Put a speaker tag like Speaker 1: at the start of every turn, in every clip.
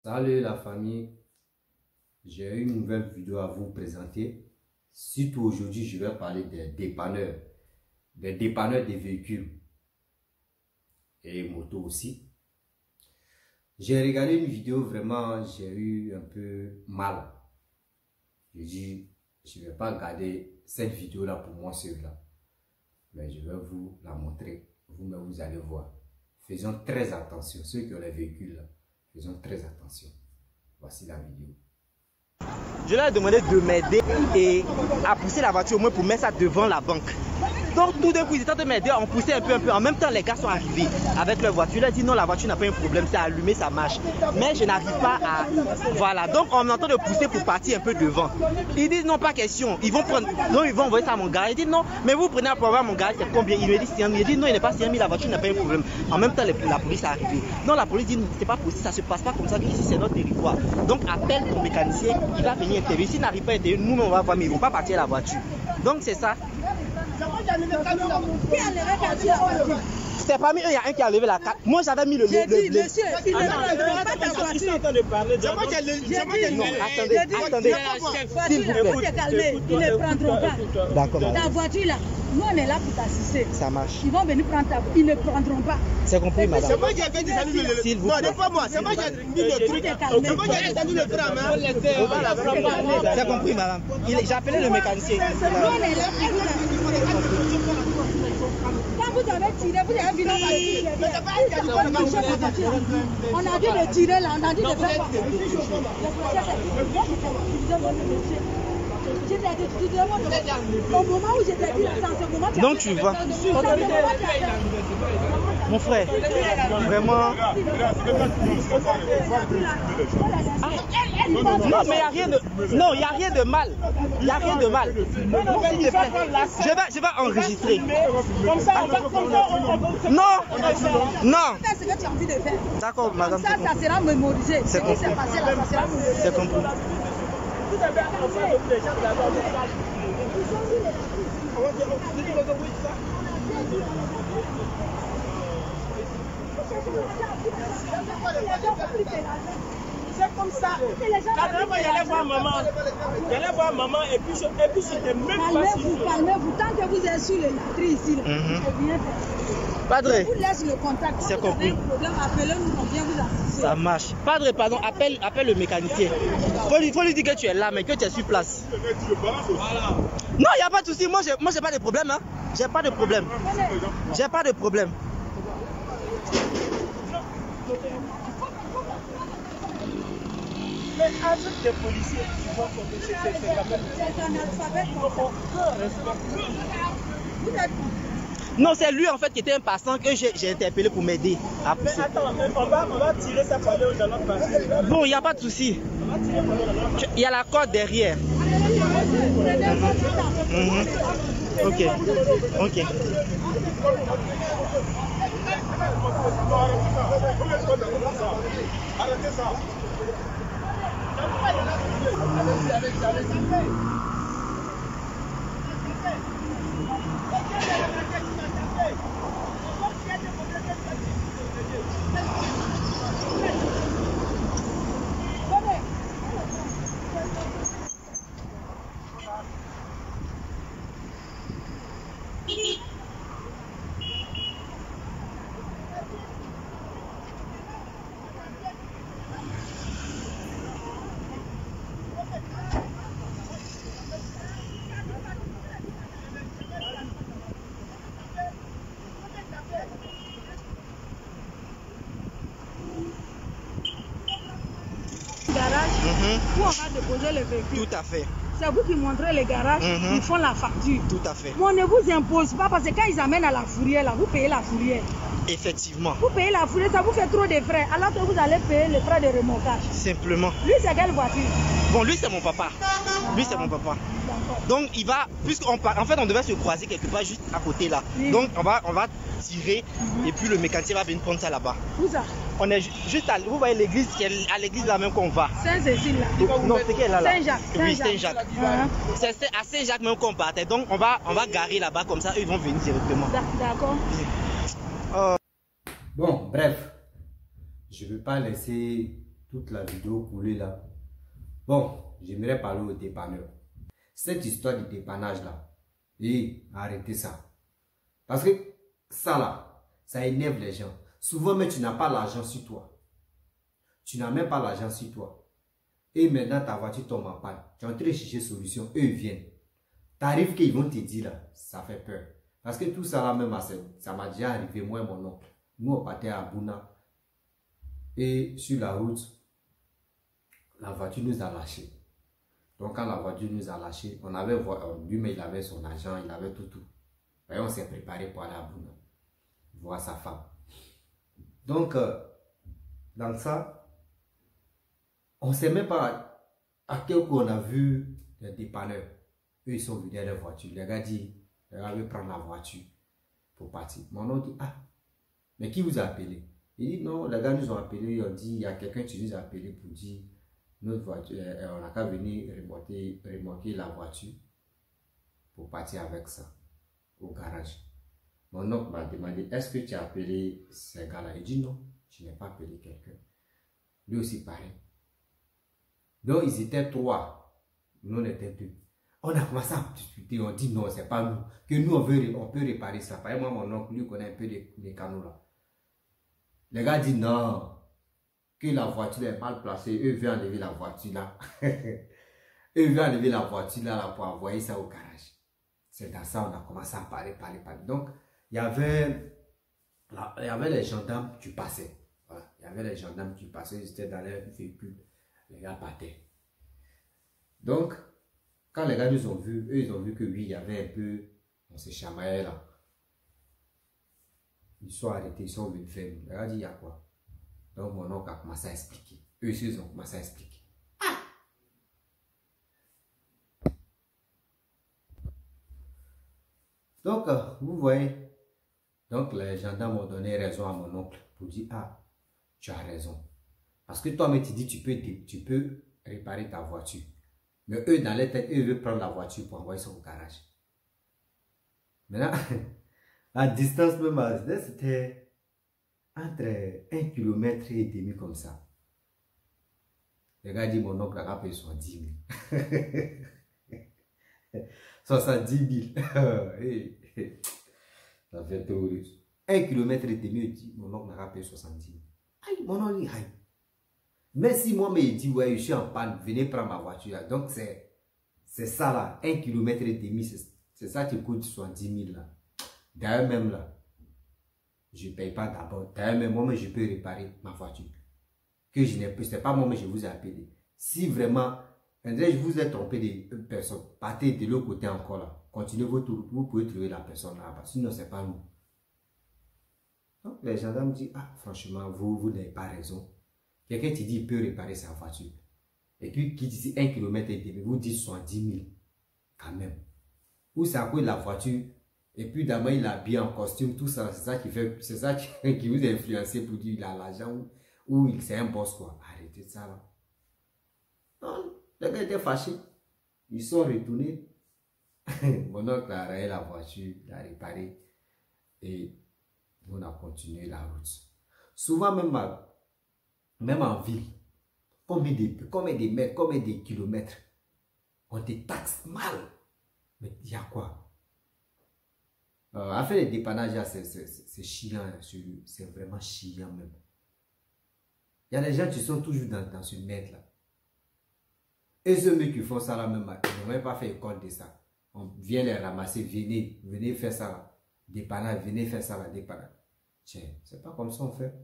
Speaker 1: Salut la famille, j'ai une nouvelle vidéo à vous présenter. Surtout aujourd'hui, je vais parler des dépanneurs des véhicules et motos aussi. J'ai regardé une vidéo, vraiment, j'ai eu un peu mal. Je dis, je ne vais pas garder cette vidéo-là pour moi seul-là. Mais je vais vous la montrer. Vous-même, vous allez voir. Faisons très attention, ceux qui ont les véhicules là. Faisons très attention. Voici la vidéo.
Speaker 2: Je leur ai demandé de m'aider et à pousser la voiture au moins pour mettre ça devant la banque. Donc tout d'un coup, ils étaient en train de m'aider, on poussait un peu. En même temps, les gars sont arrivés avec leur voiture. Ils ont dit non, la voiture n'a pas un problème, c'est allumé, ça marche. Mais je n'arrive pas à... Voilà, donc on m'entend de pousser pour partir un peu devant. Ils disent non, pas question. Ils vont prendre... Non, ils vont envoyer ça à mon gars. Ils disent non, mais vous prenez un problème à mon gars, c'est combien? Il me dit 100 000. Il dit non, il n'est pas 100 000, la voiture n'a pas un problème. En même temps, la police est arrivée. Non, la police dit c'est pas possible, ça se passe pas comme ça, ici c'est notre territoire. Donc appelle ton mécanicien, il va venir intervenir. S'il n'arrive pas à intervenir, nous on va voir, mais ils ne vont pas partir à la voiture. Donc c'est ça. C'était parmi eux, il y a un qui a levé la carte. Moi j'avais mis le...
Speaker 3: J'ai dit, monsieur, il ne prend pas ta voiture.
Speaker 2: Ils sont en train de parler.
Speaker 3: Non,
Speaker 2: Attendez. S'il vous plaît.
Speaker 3: Ils ne prendront pas.
Speaker 2: D'accord.
Speaker 3: Ta voiture là, nous on est là pour t'assister.
Speaker 2: Ça marche.
Speaker 3: Ils vont venir prendre ta voiture. Ils ne prendront pas.
Speaker 2: C'est compris, madame.
Speaker 4: C'est moi qui ai fait descendre le...
Speaker 2: S'il vous plaît.
Speaker 4: Non, pas moi. C'est moi qui ai mis le truc. C'est moi qui ai descendu le tram.
Speaker 2: C'est compris, madame. J'ai appelé le mécanicien.
Speaker 3: Nous on est là pour quand vous avez tiré, vous avez vu la voiture. On a dit de tirer là, on a dit de faire quoi? Au moment où j'étais dit, dans ce moment,
Speaker 2: donc tu vois, mon frère, vraiment. Non, mais il n'y a rien de... Non, il n'y a rien de mal. Il n'y a rien de mal. S'il te plaît. Je vais enregistrer.
Speaker 4: Comme ça,
Speaker 2: Non. Non.
Speaker 3: fais ce que tu as envie de faire.
Speaker 2: D'accord, madame.
Speaker 3: Ça sera mémorisé. Ce qui s'est passé là, ça sera mémorisé.
Speaker 2: C'est compris.
Speaker 4: c'est comme ça. La dernière fois, il allait voir maman. Il allait voir maman et puis c'était même pas si...
Speaker 3: Calmez-vous. Tant que vous êtes sur les latrines ici, c'est bien fait.
Speaker 2: Padre.
Speaker 3: Je vous laisse le contact.
Speaker 2: C'est compris.
Speaker 3: Appelez-nous, on vient vous assister.
Speaker 2: Ça marche. Padre, pardon, appelle le mécanicien. Faut lui dire que tu es là, mais que tu es sur place. Non, il n'y a pas de souci. Moi, j'ai pas de problème. Hein. J'ai pas de problème. J'ai pas de problème.
Speaker 4: Mais avec des policiers, tu vois que c'est
Speaker 3: un alphabet. Vous êtes...
Speaker 2: Non, c'est lui en fait qui était un passant que j'ai interpellé pour m'aider à pousser.
Speaker 4: Mais attends, on va tirer ça pour aller dans notre passage.
Speaker 2: Bon, il n'y a pas de souci. Il y a la corde derrière. Ok.
Speaker 4: Arrêtez ça.
Speaker 3: Où on va déposer le véhicule.
Speaker 2: Tout à fait.
Speaker 3: C'est vous qui montrez les garages, ils font la facture.
Speaker 2: Tout à fait.
Speaker 3: Mais on ne vous impose pas parce que quand ils amènent à la fourrière, là, vous payez la fourrière.
Speaker 2: Effectivement.
Speaker 3: Vous payez la fourrière, ça vous fait trop de frais. Alors que vous allez payer les frais de remorquage.
Speaker 2: Simplement.
Speaker 3: Lui, c'est quelle voiture?
Speaker 2: Bon, lui, c'est mon papa. Lui, c'est mon papa. Donc, il va, puisqu'on part, en fait, on devait se croiser quelque part juste à côté là. Oui. Donc, on va tirer et puis le mécanicien va venir prendre ça là-bas.
Speaker 3: Où ça?
Speaker 2: On est juste à, vous voyez l'église, à l'église là même qu'on va.
Speaker 3: Saint-Cécile là.
Speaker 2: Non, c'est quelle là?
Speaker 3: Saint-Jacques.
Speaker 2: Oui, Saint-Jacques. C'est à Saint-Jacques même qu'on partait. Donc, on va garer là-bas comme ça, eux, ils vont venir directement.
Speaker 3: D'accord.
Speaker 1: Bon, bref. Je ne veux pas laisser toute la vidéo coulée là. Bon, j'aimerais parler au dépanneur. Cette histoire de dépannage là, et arrêtez ça. Parce que ça là, ça énerve les gens. Souvent, mais tu n'as pas l'argent sur toi. Tu n'as même pas l'argent sur toi. Et maintenant, ta voiture tombe en panne. Tu es en train de chercher solution. Eux, ils viennent. T'arrives qu'ils vont te dire là, ça fait peur. Parce que tout ça là, même, ça m'a déjà arrivé, moi et mon oncle. Nous, on partait à Bouna. Et sur la route, la voiture nous a lâchés. Donc, quand la voiture nous a lâchés, on avait, lui, mais il avait son argent, il avait tout. Et on s'est préparé pour aller à Bouna, voir sa femme. Donc, dans ça, on ne sait même pas à quel coup on a vu les dépanneurs. Eux, ils sont venus dans leur voiture. Les gars disent, les gars veulent prendre la voiture pour partir. Mon oncle dit, ah, mais qui vous a appelé? Il dit, non, les gars nous ont appelé, ils ont dit, il y a quelqu'un qui nous a appelé pour dire, notre voiture, on n'a qu'à venir remorquer la voiture pour partir avec ça au garage. Mon oncle m'a demandé, est-ce que tu as appelé ces gars-là? Il dit, non, je n'ai pas appelé quelqu'un. Lui aussi pareil. Donc, ils étaient 3. Nous, on était 2. On a commencé à discuter. On dit, non, c'est pas nous. Que nous, on peut réparer ça. Par exemple, mon oncle, lui, connaît un peu les canaux là. Les gars disent, non, que la voiture est mal placée. Eux veulent enlever la voiture là. Eux veulent enlever la voiture là pour envoyer ça au garage. C'est dans ça qu'on a commencé à parler. Donc, il y avait les gendarmes qui passaient. Voilà. Il y avait les gendarmes qui passaient, ils étaient dans leur véhicule. Les gars partaient. Donc, quand les gars nous ont vus, eux, ils ont vu que oui, il y avait un peu, on s'est chamaillé là. Ils sont arrêtés, ils sont venus faire. Les gars dit, il y a quoi? Donc, mon oncle a commencé à expliquer. Eux aussi, ils ont commencé à expliquer. Donc, vous voyez, donc les gendarmes ont donné raison à mon oncle pour dire, ah, tu as raison. Parce que toi-même, tu dis, tu peux réparer ta voiture. Mais eux, dans leur tête, eux veulent prendre la voiture pour envoyer ça au garage. Maintenant, la distance même, c'était entre 1,5 km comme ça. Les gars disent, mon oncle a payé 70 000. 70 000. Ça fait trop riche. 1,5 km, mon oncle n'a payé 70 000. Aïe, mon oncle dit, aïe. Mais si moi, il dit, ouais, je suis en panne, venez prendre ma voiture. Donc, c'est ça là, 1,5 km, c'est ça qui coûte 70 000 là. D'ailleurs, même là, je ne paye pas d'abord. D'ailleurs, même moi, je peux réparer ma voiture. Que je n'ai plus, ce n'est pas moi, mais je vous ai appelé. Si vraiment, je vous ai trompé de personne, partez de l'autre côté encore là. Continuez votre route, vous pouvez trouver la personne là-bas. Sinon, ce n'est pas nous. Donc, les gendarmes disent, ah, franchement, vous n'avez pas raison. Quelqu'un te dit, il peut réparer sa voiture. Et puis, qui dit 1,5 km, vous dites 70 000. Quand même. Ou c'est à cause de la voiture. Et puis, d'abord, il a bien en costume, tout ça. C'est ça qui fait, c'est ça qui vous a influencé pour dire qu'il a l'argent ou c'est un boss, quoi. Arrêtez ça, là. Non, les gars étaient fâchés. Ils sont retournés. Mon oncle a rayé la voiture, il a réparé. Et on a continué la route. Souvent, même en ville, combien de mètres, combien de kilomètres, on te taxe mal. Mais il y a quoi? À faire les dépannages, c'est chiant, c'est vraiment chiant même. Il y a des gens qui sont toujours dans ce mètre là. Et ceux qui font ça là même, ils n'ont même pas fait école de ça. On vient les ramasser, venez faire ça là. Dépannage, venez faire ça là, dépannage. Tiens, c'est pas comme ça on fait.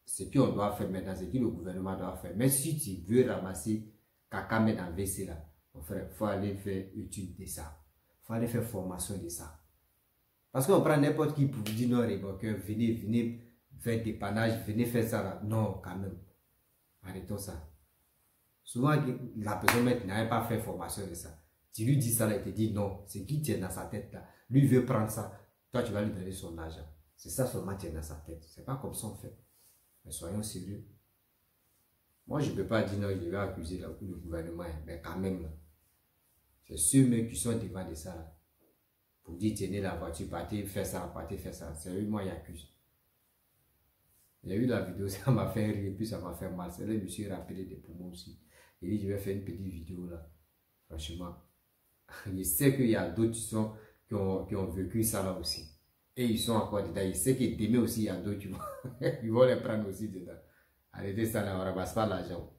Speaker 1: Ce qu'on doit faire maintenant, c'est que le gouvernement doit faire. Mais si tu veux ramasser caca dans le WC là, il faut aller faire étude de ça. Il faut aller faire formation de ça. Parce qu'on prend n'importe qui pour vous dire non, révoqueur, venez faire dépannage, venez faire ça là. Non, quand même. Arrêtons ça. Souvent, la personne n'a pas fait formation de ça. Tu lui dis ça là, il te dit non. C'est qui tient dans sa tête là. Lui veut prendre ça. Toi, tu vas lui donner son argent. C'est ça seulement qui tient dans sa tête. C'est pas comme ça on fait. Mais soyons sérieux. Moi, je ne peux pas dire non, je vais accuser le gouvernement. Mais quand même, c'est ceux qui sont devant de ça. Là, pour dire, tenez la voiture, partez faire ça, partez faire ça. C'est eux, moi, ils accusent. J'ai vu la vidéo, ça m'a fait rire, puis ça m'a fait mal. C'est là que je me suis rappelé des poumons aussi. Et dit, je vais faire une petite vidéo là. Franchement, je sais qu'il y a d'autres qui ont vécu ça là aussi. Et ils sont encore dedans. Je sais que demain aussi, il y a d'autres qui vont, ils vont les prendre aussi dedans. Arrêtez ça là, on ne ramasse pas l'argent.